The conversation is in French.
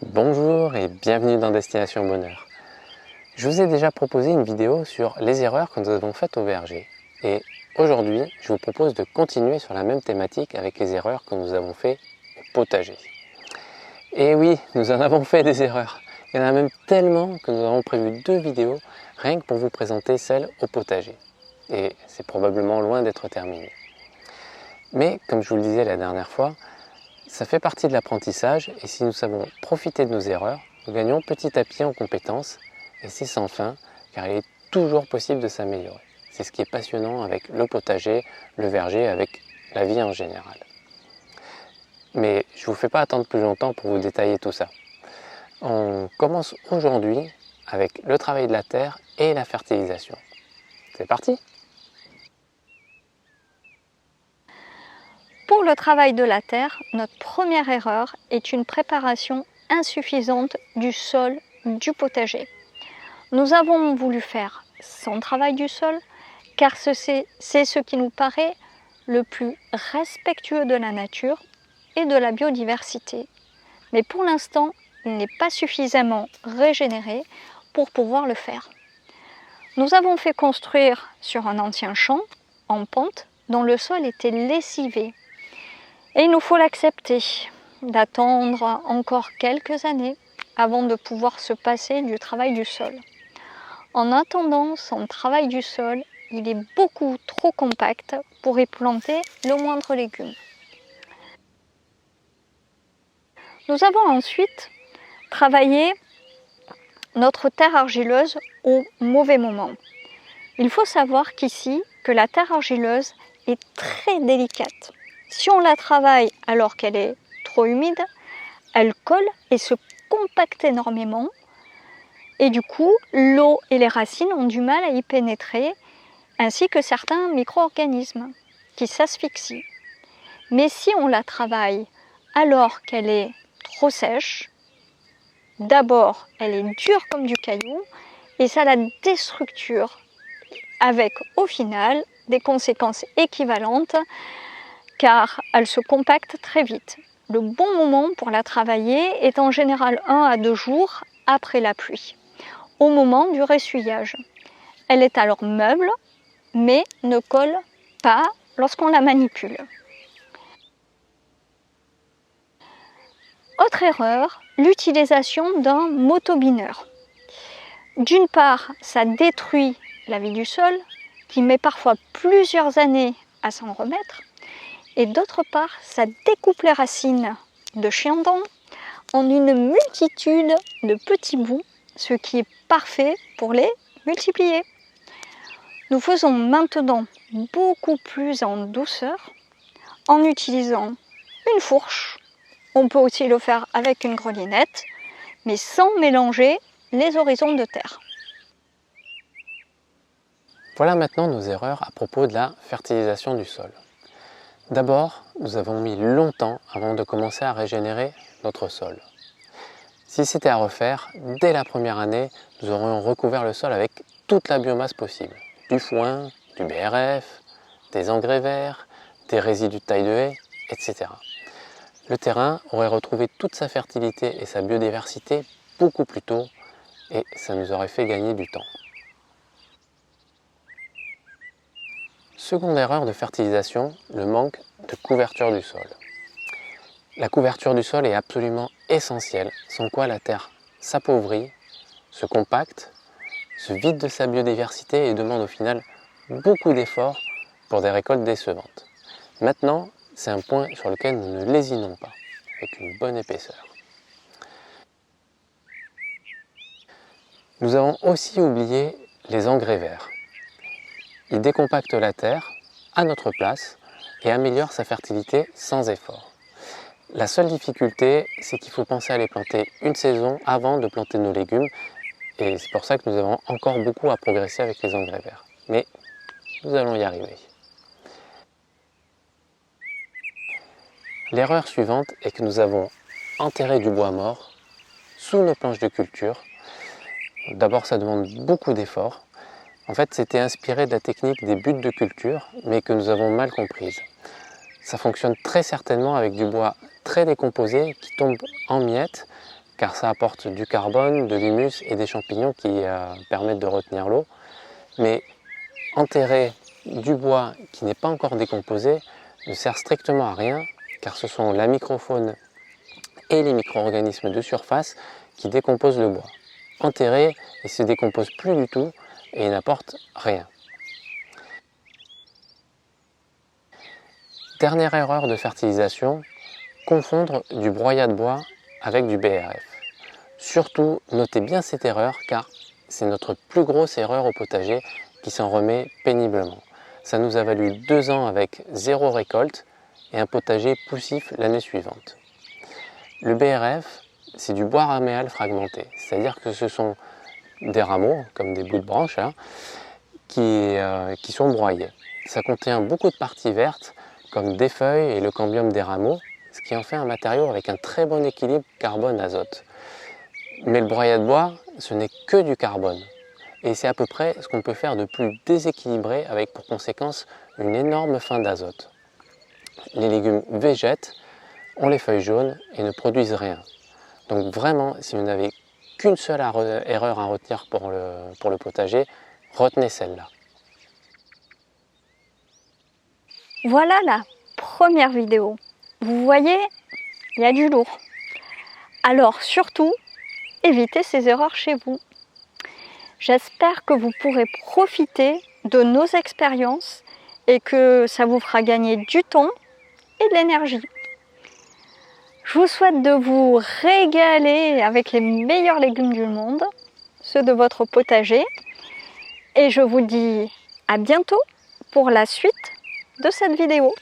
Bonjour et bienvenue dans Destination Bonheur. Je vous ai déjà proposé une vidéo sur les erreurs que nous avons faites au verger. Et aujourd'hui, je vous propose de continuer sur la même thématique avec les erreurs que nous avons faites au potager. Et oui, nous en avons fait des erreurs. Il y en a même tellement que nous avons prévu 2 vidéos rien que pour vous présenter celle au potager. Et c'est probablement loin d'être terminé. Mais comme je vous le disais la dernière fois, ça fait partie de l'apprentissage et si nous savons profiter de nos erreurs, nous gagnons petit à petit en compétences et c'est sans fin car il est toujours possible de s'améliorer. C'est ce qui est passionnant avec le potager, le verger, avec la vie en général. Mais je ne vous fais pas attendre plus longtemps pour vous détailler tout ça. On commence aujourd'hui avec le travail de la terre et la fertilisation. C'est parti! Pour le travail de la terre, notre première erreur est une préparation insuffisante du sol du potager. Nous avons voulu faire sans travail du sol car c'est ce qui nous paraît le plus respectueux de la nature et de la biodiversité. Mais pour l'instant, il n'est pas suffisamment régénéré pour pouvoir le faire. Nous avons fait construire sur un ancien champ en pente dont le sol était lessivé. Et il nous faut l'accepter, d'attendre encore quelques années avant de pouvoir se passer du travail du sol. En attendant son travail du sol, il est beaucoup trop compact pour y planter le moindre légume. Nous avons ensuite travaillé notre terre argileuse au mauvais moment. Il faut savoir qu'ici, que la terre argileuse est très délicate. Si on la travaille alors qu'elle est trop humide, elle colle et se compacte énormément. Et du coup, l'eau et les racines ont du mal à y pénétrer, ainsi que certains micro-organismes qui s'asphyxient. Mais si on la travaille alors qu'elle est trop sèche, d'abord elle est dure comme du caillou et ça la déstructure avec au final des conséquences équivalentes car elle se compacte très vite. Le bon moment pour la travailler est en général 1 à 2 jours après la pluie, au moment du ressuyage. Elle est alors meuble, mais ne colle pas lorsqu'on la manipule. Autre erreur, l'utilisation d'un motobineur. D'une part, ça détruit la vie du sol, qui met parfois plusieurs années à s'en remettre. Et d'autre part, ça découpe les racines de chiendent en une multitude de petits bouts, ce qui est parfait pour les multiplier. Nous faisons maintenant beaucoup plus en douceur en utilisant une fourche. On peut aussi le faire avec une grelinette, mais sans mélanger les horizons de terre. Voilà maintenant nos erreurs à propos de la fertilisation du sol. D'abord, nous avons mis longtemps avant de commencer à régénérer notre sol. Si c'était à refaire, dès la première année, nous aurions recouvert le sol avec toute la biomasse possible. Du foin, du BRF, des engrais verts, des résidus de taille de haie, etc. Le terrain aurait retrouvé toute sa fertilité et sa biodiversité beaucoup plus tôt et ça nous aurait fait gagner du temps. Seconde erreur de fertilisation, le manque de couverture du sol. La couverture du sol est absolument essentielle, sans quoi la terre s'appauvrit, se compacte, se vide de sa biodiversité et demande au final beaucoup d'efforts pour des récoltes décevantes. Maintenant, c'est un point sur lequel nous ne lésinons pas, avec une bonne épaisseur. Nous avons aussi oublié les engrais verts. Ils décompactent la terre à notre place et améliorent sa fertilité sans effort. La seule difficulté, c'est qu'il faut penser à les planter une saison avant de planter nos légumes et c'est pour ça que nous avons encore beaucoup à progresser avec les engrais verts. Mais nous allons y arriver. L'erreur suivante est que nous avons enterré du bois mort sous nos planches de culture. D'abord, ça demande beaucoup d'efforts. En fait, c'était inspiré de la technique des buttes de culture, mais que nous avons mal comprise. Ça fonctionne très certainement avec du bois très décomposé qui tombe en miettes, car ça apporte du carbone, de l'humus et des champignons qui permettent de retenir l'eau. Mais enterrer du bois qui n'est pas encore décomposé ne sert strictement à rien, car ce sont la microfaune et les micro-organismes de surface qui décomposent le bois. Enterré, il ne se décompose plus du tout et il n'apporte rien. Dernière erreur de fertilisation, confondre du broyat de bois avec du BRF. Surtout, notez bien cette erreur car c'est notre plus grosse erreur au potager qui s'en remet péniblement. Ça nous a valu 2 ans avec 0 récolte et un potager poussif l'année suivante. Le BRF, c'est du bois raméal fragmenté, c'est-à-dire que ce sont des rameaux, comme des bouts de branches, hein, qui sont broyés. Ça contient beaucoup de parties vertes, comme des feuilles et le cambium des rameaux, ce qui en fait un matériau avec un très bon équilibre carbone-azote. Mais le broyat de bois, ce n'est que du carbone. Et c'est à peu près ce qu'on peut faire de plus déséquilibré avec pour conséquence une énorme fin d'azote. Les légumes végètent, ont les feuilles jaunes et ne produisent rien. Donc vraiment, si vous n'avez qu'une seule erreur à retenir pour le potager, retenez celle-là. Voilà la première vidéo. Vous voyez, il y a du lourd. Alors surtout, évitez ces erreurs chez vous. J'espère que vous pourrez profiter de nos expériences et que ça vous fera gagner du temps et de l'énergie. Je vous souhaite de vous régaler avec les meilleurs légumes du monde, ceux de votre potager. Et je vous dis à bientôt pour la suite de cette vidéo.